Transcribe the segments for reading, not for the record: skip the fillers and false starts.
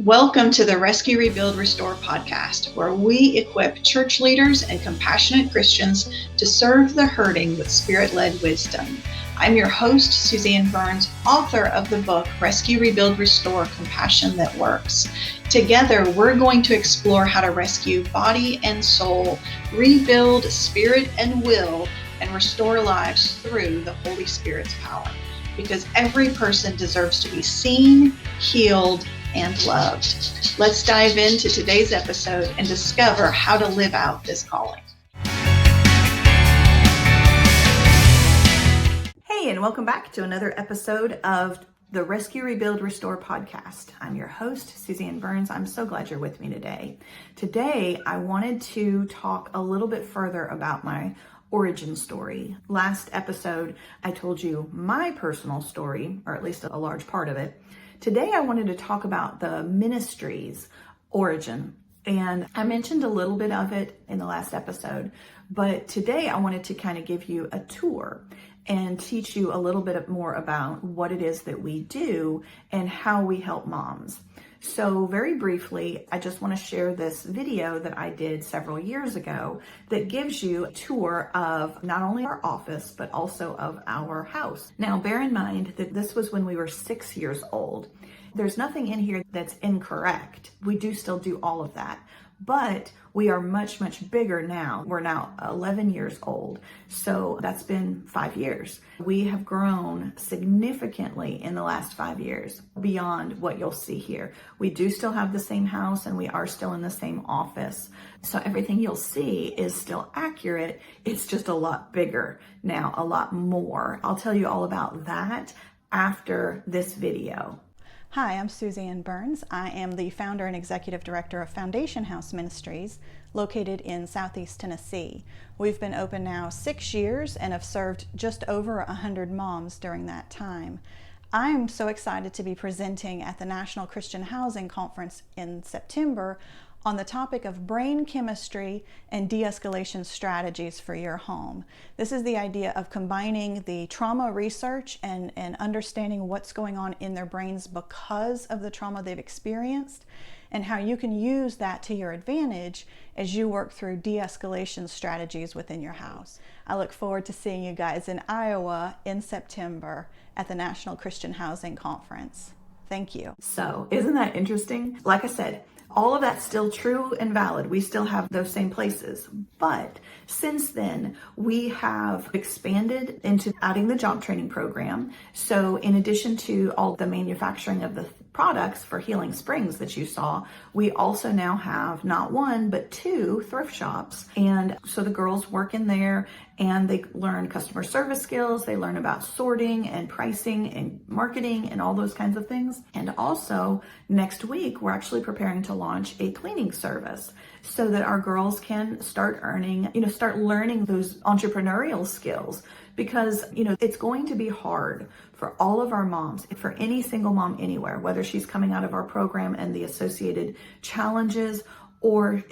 Welcome to the Rescue, Rebuild, Restore podcast, where we equip church leaders and compassionate Christians to serve the hurting with spirit-led wisdom. I'm your host, Suzanne Burns, author of the book, Rescue, Rebuild, Restore, Compassion That Works. Together, we're going to explore how to rescue body and soul, rebuild spirit and will, and restore lives through the Holy Spirit's power. Because every person deserves to be seen, healed, and loved. Let's dive into today's episode and discover how to live out this calling. Hey, and welcome back to another episode of the Rescue, Rebuild, Restore podcast. I'm your host, Suzanne Burns. I'm so glad you're with me today. Today, I wanted to talk a little bit further about my origin story. Last episode, I told you my personal story, or at least a large part of it. Today, I wanted to talk about the ministry's origin. And I mentioned a little bit of it in the last episode, but today I wanted to kind of give you a tour and teach you a little bit more about what it is that we do and how we help moms. So very briefly, I just want to share this video that I did several years ago that gives you a tour of not only our office, but also of our house. Now, bear in mind that this was when we were 6 years old. There's nothing in here that's incorrect. We do still do all of that, but we are much, much bigger now. We're now 11 years old. So that's been 5 years. We have grown significantly in the last 5 years beyond what you'll see here. We do still have the same house and we are still in the same office. So everything you'll see is still accurate. It's just a lot bigger now, a lot more. I'll tell you all about that after this video. Hi, I'm Suzanne Burns. I am the founder and executive director of Foundation House Ministries, located in Southeast Tennessee. We've been open now 6 years and have served just over 100 moms during that time. I'm so excited to be presenting at the National Christian Housing Conference in September on the topic of brain chemistry and de-escalation strategies for your home. This is the idea of combining the trauma research and understanding what's going on in their brains because of the trauma they've experienced, and how you can use that to your advantage as you work through de-escalation strategies within your house. I look forward to seeing you guys in Iowa in September at the National Christian Housing Conference. Thank you. So, isn't that interesting? Like I said, all of that's still true and valid. We still have those same places. But since then, we have expanded into adding the job training program. So in addition to all the manufacturing of the products for Healing Springs that you saw, we also now have not one, but 2 thrift shops. And so the girls work in there and they learn customer service skills. They learn about sorting and pricing and marketing and all those kinds of things. And also next week, we're actually preparing to launch a cleaning service so that our girls can start learning those entrepreneurial skills. Because, it's going to be hard for all of our moms, for any single mom anywhere, whether she's coming out of our program and the associated challenges, or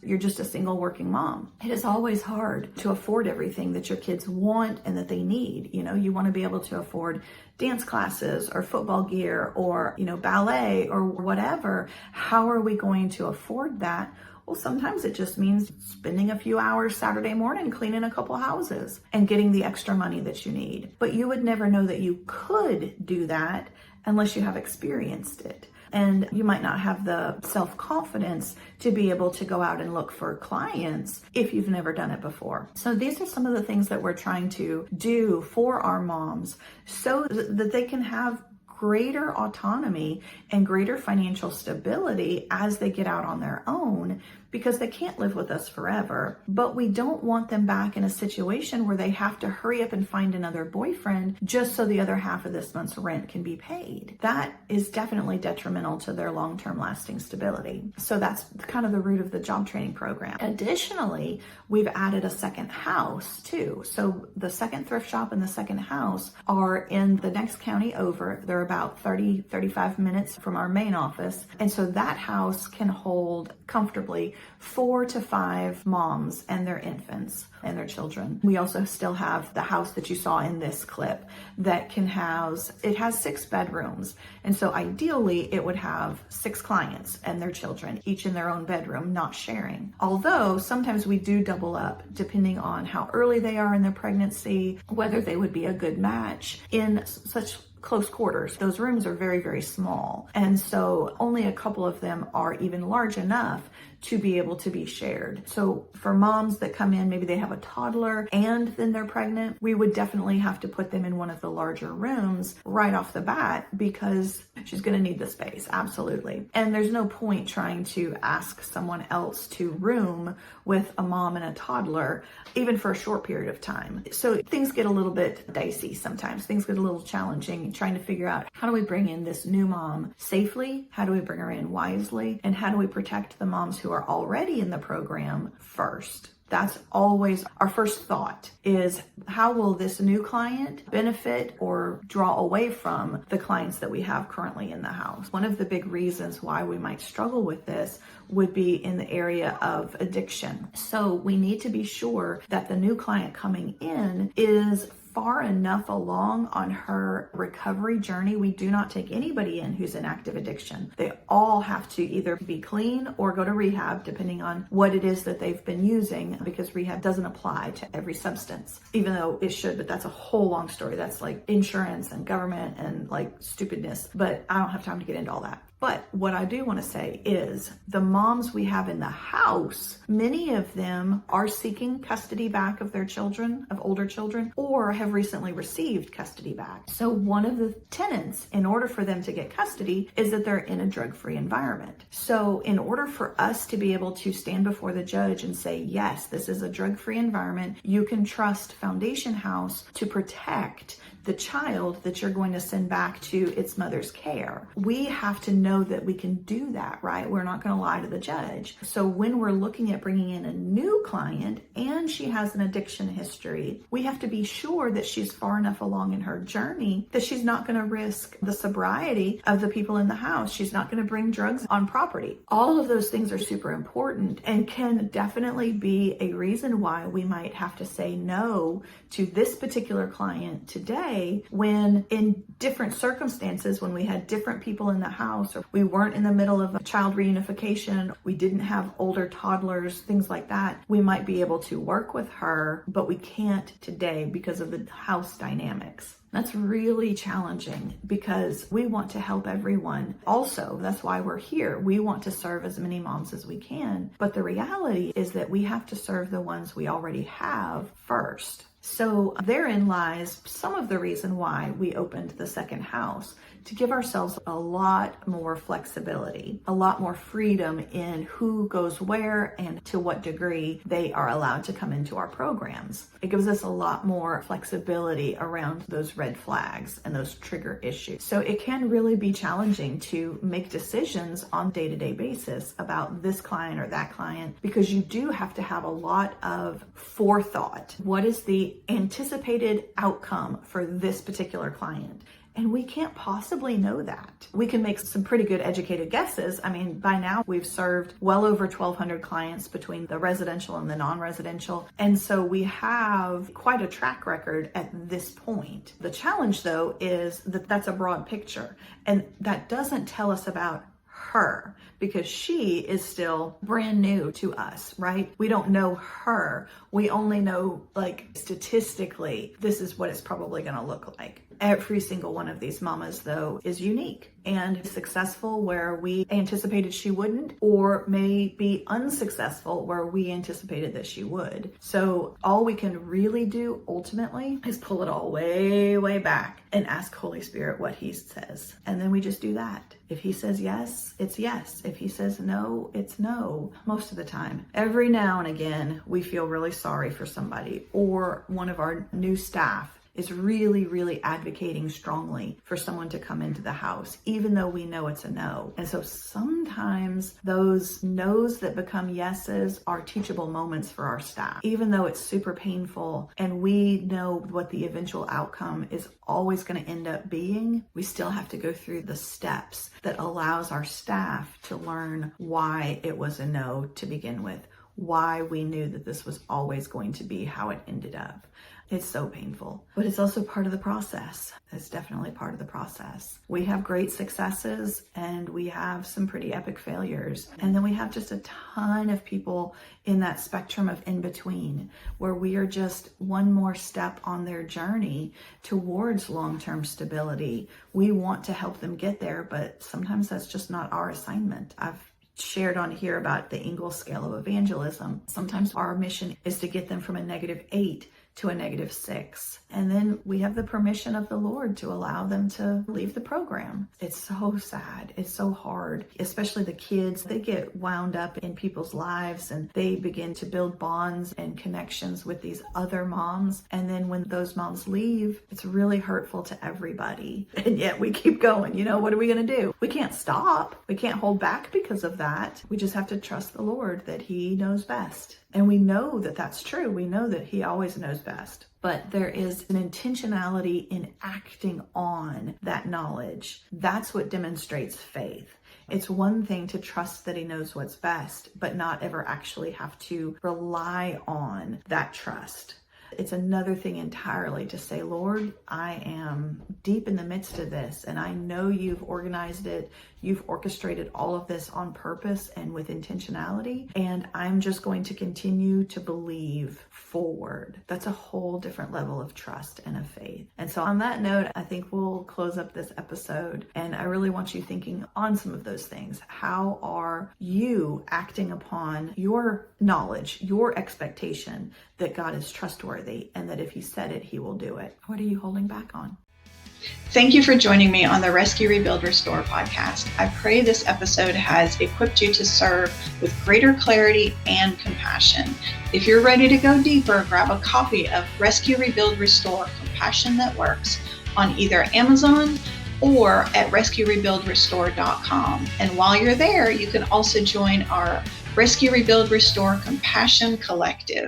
you're just a single working mom. It is always hard to afford everything that your kids want and that they need. You want to be able to afford dance classes or football gear or, ballet or whatever. How are we going to afford that? Well, sometimes it just means spending a few hours Saturday morning cleaning a couple houses and getting the extra money that you need. But you would never know that you could do that unless you have experienced it. And you might not have the self-confidence to be able to go out and look for clients if you've never done it before. So these are some of the things that we're trying to do for our moms so that they can have greater autonomy and greater financial stability as they get out on their own, because they can't live with us forever. But we don't want them back in a situation where they have to hurry up and find another boyfriend just so the other half of this month's rent can be paid. That is definitely detrimental to their long-term lasting stability. So that's kind of the root of the job training program. Additionally, we've added a second house too. So the second thrift shop and the second house are in the next county over. They're about 35 minutes from our main office. And so that house can hold comfortably 4 to 5 moms and their infants and their children. We also still have the house that you saw in this clip that it has 6 bedrooms. And so ideally it would have 6 clients and their children, each in their own bedroom, not sharing. Although sometimes we do double up depending on how early they are in their pregnancy, whether they would be a good match in such close quarters. Those rooms are very, very small. And so only a couple of them are even large enough to be able to be shared. So for moms that come in, maybe they have a toddler and then they're pregnant, we would definitely have to put them in one of the larger rooms right off the bat because she's going to need the space. Absolutely. And there's no point trying to ask someone else to room with a mom and a toddler, even for a short period of time. So things get a little bit dicey sometimes. Things get a little challenging trying to figure out, how do we bring in this new mom safely? How do we bring her in wisely? And how do we protect the moms who are already in the program first? That's always our first thought, is how will this new client benefit or draw away from the clients that we have currently in the house? One of the big reasons why we might struggle with this would be in the area of addiction. So we need to be sure that the new client coming in is far enough along on her recovery journey. We do not take anybody in who's in active addiction. They all have to either be clean or go to rehab, depending on what it is that they've been using, because rehab doesn't apply to every substance, even though it should, but that's a whole long story. That's like insurance and government and like stupidness, but I don't have time to get into all that. But what I do want to say is the moms we have in the house, many of them are seeking custody back of their children, of older children, or have recently received custody back. So one of the tenets in order for them to get custody is that they're in a drug-free environment. So in order for us to be able to stand before the judge and say, yes, this is a drug-free environment, you can trust Foundation House to protect the child that you're going to send back to its mother's care. We have to know that we can do that, right? We're not going to lie to the judge. So when we're looking at bringing in a new client and she has an addiction history, we have to be sure that she's far enough along in her journey that she's not going to risk the sobriety of the people in the house. She's not going to bring drugs on property. All of those things are super important and can definitely be a reason why we might have to say no to this particular client today, when in different circumstances, when we had different people in the house, or we weren't in the middle of a child reunification, we didn't have older toddlers, things like that, we might be able to work with her, but we can't today because of the house dynamics. That's really challenging because we want to help everyone. Also, that's why we're here. We want to serve as many moms as we can. But the reality is that we have to serve the ones we already have first. So therein lies some of the reason why we opened the second house, to give ourselves a lot more flexibility, a lot more freedom in who goes where and to what degree they are allowed to come into our programs. It gives us a lot more flexibility around those red flags and those trigger issues. So it can really be challenging to make decisions on a day-to-day basis about this client or that client, because you do have to have a lot of forethought. What is the anticipated outcome for this particular client? And we can't possibly know that. We can make some pretty good educated guesses. I mean, by now we've served well over 1,200 clients between the residential and the non-residential. And so we have quite a track record at this point. The challenge though is that that's a broad picture, and that doesn't tell us about her, because she is still brand new to us, right? We don't know her. We only know, like, statistically, this is what it's probably going to look like. Every single one of these mamas, though, is unique and successful where we anticipated she wouldn't, or may be unsuccessful where we anticipated that she would. So all we can really do ultimately is pull it all way, way back and ask Holy Spirit what he says. And then we just do that. If he says yes, it's yes. If he says no, it's no. Most of the time. Every now and again, we feel really sorry for somebody, or one of our new staff is really, really advocating strongly for someone to come into the house, even though we know it's a no. And so sometimes those no's that become yeses are teachable moments for our staff, even though it's super painful and we know what the eventual outcome is always going to end up being. We still have to go through the steps that allows our staff to learn why it was a no to begin with, why we knew that this was always going to be how it ended up. It's so painful, but it's also part of the process. It's definitely part of the process. We have great successes and we have some pretty epic failures. And then we have just a ton of people in that spectrum of in between, where we are just one more step on their journey towards long-term stability. We want to help them get there, but sometimes that's just not our assignment. I've shared on here about the Ingalls scale of evangelism. Sometimes our mission is to get them from a -8 to a -6. And then we have the permission of the Lord to allow them to leave the program. It's so sad. It's so hard, especially the kids. They get wound up in people's lives and they begin to build bonds and connections with these other moms. And then when those moms leave, it's really hurtful to everybody. And yet we keep going. What are we going to do? We can't stop. We can't hold back because of that. We just have to trust the Lord that He knows best. And we know that that's true. We know that He always knows best. But there is an intentionality in acting on that knowledge. That's what demonstrates faith. It's one thing to trust that He knows what's best, but not ever actually have to rely on that trust. It's another thing entirely to say, Lord, I am deep in the midst of this, and I know You've organized it. You've orchestrated all of this on purpose and with intentionality, and I'm just going to continue to believe forward. That's a whole different level of trust and of faith. And so on that note, I think we'll close up this episode, and I really want you thinking on some of those things. How are you acting upon your knowledge, your expectation that God is trustworthy and that if He said it, He will do it? What are you holding back on? Thank you for joining me on the Rescue, Rebuild, Restore podcast. I pray this episode has equipped you to serve with greater clarity and compassion. If you're ready to go deeper, grab a copy of Rescue, Rebuild, Restore, Compassion That Works on either Amazon or at rescuerebuildrestore.com. And while you're there, you can also join our Rescue, Rebuild, Restore Compassion Collective.